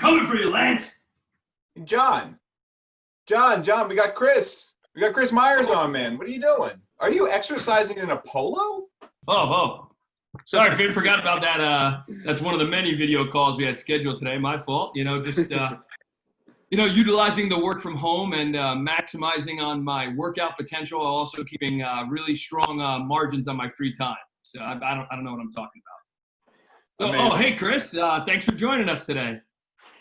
coming for you, Lance. John, we got Chris. We got Chris Myers on, man. What are you doing? Are you exercising in a polo? Oh. Sorry, Finn, forgot about that. That's one of the many video calls we had scheduled today. My fault. Utilizing the work from home and maximizing on my workout potential, while also keeping really strong margins on my free time. So I don't know what I'm talking about. Hey, Chris, thanks for joining us today.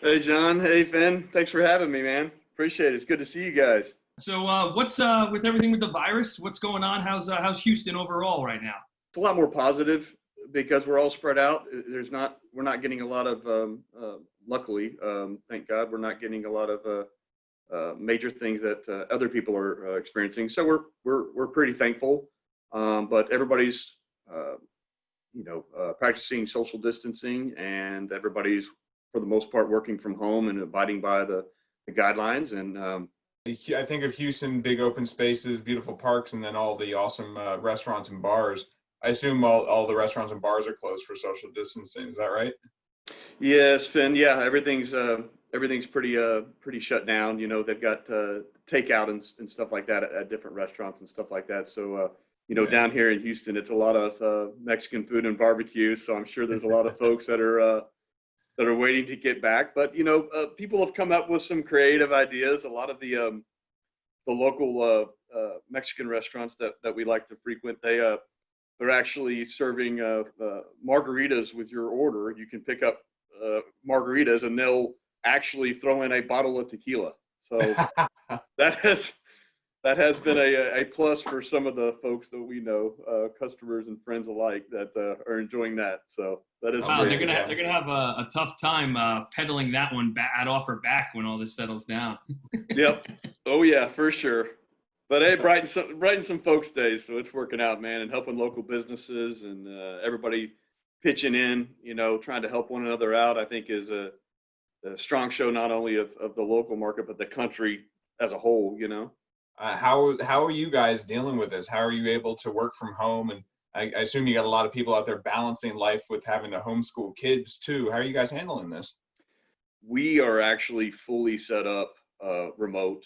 Hey, John. Hey, Finn. Thanks for having me, man. Appreciate it. It's good to see you guys. So what's with everything with the virus? What's going on? How's Houston overall right now? It's a lot more positive because we're all spread out. We're not getting a lot of, luckily, thank God, we're not getting a lot of major things that other people are experiencing. So we're pretty thankful. But everybody's, practicing social distancing, and everybody's, for the most part, working from home and abiding by the guidelines. And I think of Houston, big open spaces, beautiful parks, and then all the awesome restaurants and bars. I assume all the restaurants and bars are closed for social distancing. Is that right? Yes, Finn. Yeah, everything's pretty shut down. They've got takeout and stuff like that at different restaurants and stuff like that. So down here in Houston, it's a lot of Mexican food and barbecue. So I'm sure there's a lot of folks that are waiting to get back. But people have come up with some creative ideas. A lot of the local Mexican restaurants that we like to frequent, they're actually serving margaritas with your order. You can pick up margaritas, and they'll actually throw in a bottle of tequila. So that has been a plus for some of the folks that we know, customers and friends alike, that are enjoying that. So that is wow. Great. They're gonna have a tough time peddling that one at offer back when all this settles down. Yep. Oh yeah, for sure. But hey, brighten some folks' days, so it's working out, man, and helping local businesses and everybody pitching in, trying to help one another out. I think is a strong show, not only of the local market, but the country as a whole. How are you guys dealing with this? How are you able to work from home? And I assume you got a lot of people out there balancing life with having to homeschool kids too. How are you guys handling this? We are actually fully set up remote.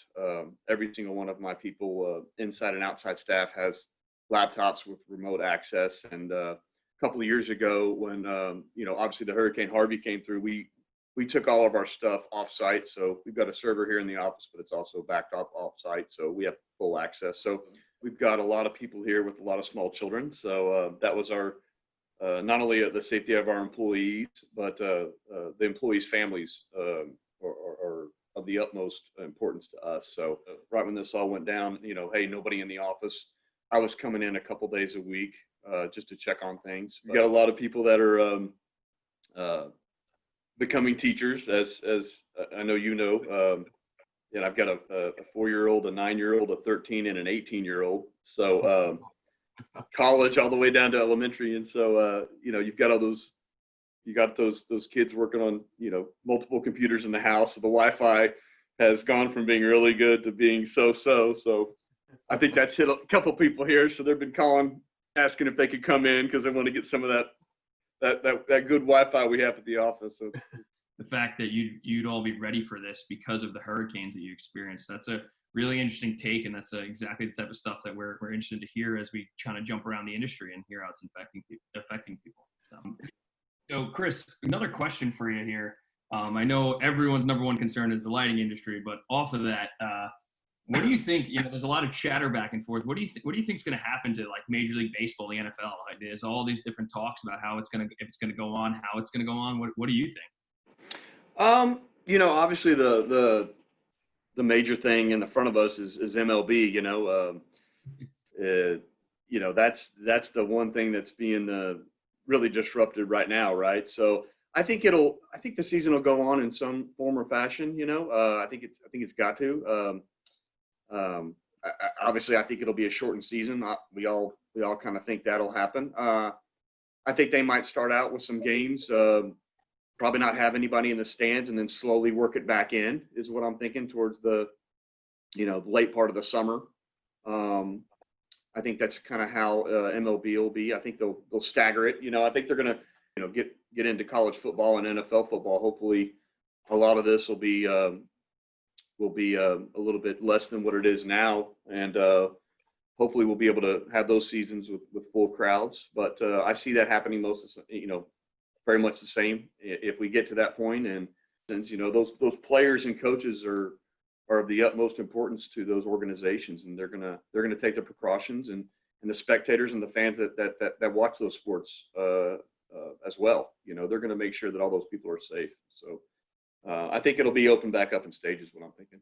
Every single one of my people, inside and outside staff, has laptops with remote access. And a couple of years ago, when obviously the Hurricane Harvey came through, we took all of our stuff off site. So we've got a server here in the office, but it's also backed up off site. So we have full access. So we've got a lot of people here with a lot of small children. So that was our, not only the safety of our employees, but the employees' families are of the utmost importance to us. So right when this all went down, hey, nobody in the office. I was coming in a couple days a week just to check on things. We got a lot of people that are becoming teachers, as I know and I've got a 4-year-old, a 9-year-old, a 13, and an 18-year-old. So college all the way down to elementary, and so you've got all those. You got those kids working on multiple computers in the house. So the Wi-Fi has gone from being really good to being so-so. So I think that's hit a couple people here. So they've been calling, asking if they could come in because they want to get some of that good Wi-Fi we have at the office. So the fact that you'd all be ready for this because of the hurricanes that you experienced, that's a really interesting take, and that's exactly the type of stuff that we're interested to hear as we try to jump around the industry and hear how it's affecting people. So, Chris, another question for you here. I know everyone's number one concern is the lighting industry, but off of that, what do you think? There's a lot of chatter back and forth. What do you think is going to happen to like Major League Baseball, the NFL? Like, there's all these different talks about if it's going to go on, how it's going to go on. What do you think? Obviously the major thing in the front of us is MLB. That's the one thing that's being really disrupted right now, right? So I think the season will go on in some form or fashion. I think it's got to. Obviously, I think it'll be a shortened season. We all kind of think that'll happen. I think they might start out with some games, probably not have anybody in the stands, and then slowly work it back in. Is what I'm thinking towards the late part of the summer. I think that's kind of how MLB will be. I think they'll stagger it. I think they're gonna get into college football and NFL football hopefully a lot of this will be a little bit less than what it is now, and hopefully we'll be able to have those seasons with full crowds. But I see that happening very much the same if we get to that point. And since those players and coaches are of the utmost importance to those organizations, and they're gonna take the precautions, and the spectators and the fans that watch those sports as well. They're gonna make sure that all those people are safe. So I think it'll be opened back up in stages. What I'm thinking.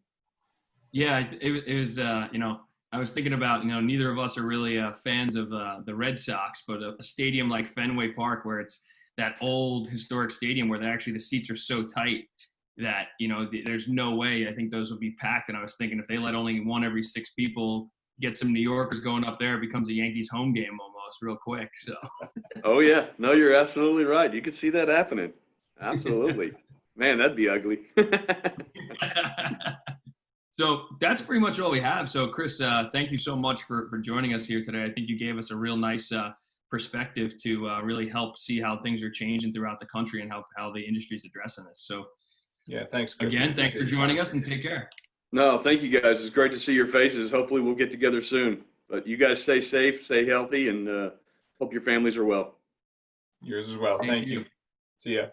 Yeah, it was. I was thinking about, neither of us are really fans of the Red Sox, but a stadium like Fenway Park, where it's that old historic stadium where the seats are so tight that, there's no way I think those will be packed. And I was thinking if they let only one every 6 people, get some New Yorkers going up there, it becomes a Yankees home game almost real quick. So. Oh yeah, no, you're absolutely right. You could see that happening. Absolutely. Man, that'd be ugly. So that's pretty much all we have. So Chris, thank you so much for joining us here today. I think you gave us a real nice perspective to really help see how things are changing throughout the country and how the industry is addressing this. So yeah, thanks, Chris. Again, thanks for joining us, and take care. No, thank you guys. It's great to see your faces. Hopefully we'll get together soon. But you guys stay safe, stay healthy, and hope your families are well. Yours as well. Thank you. See ya.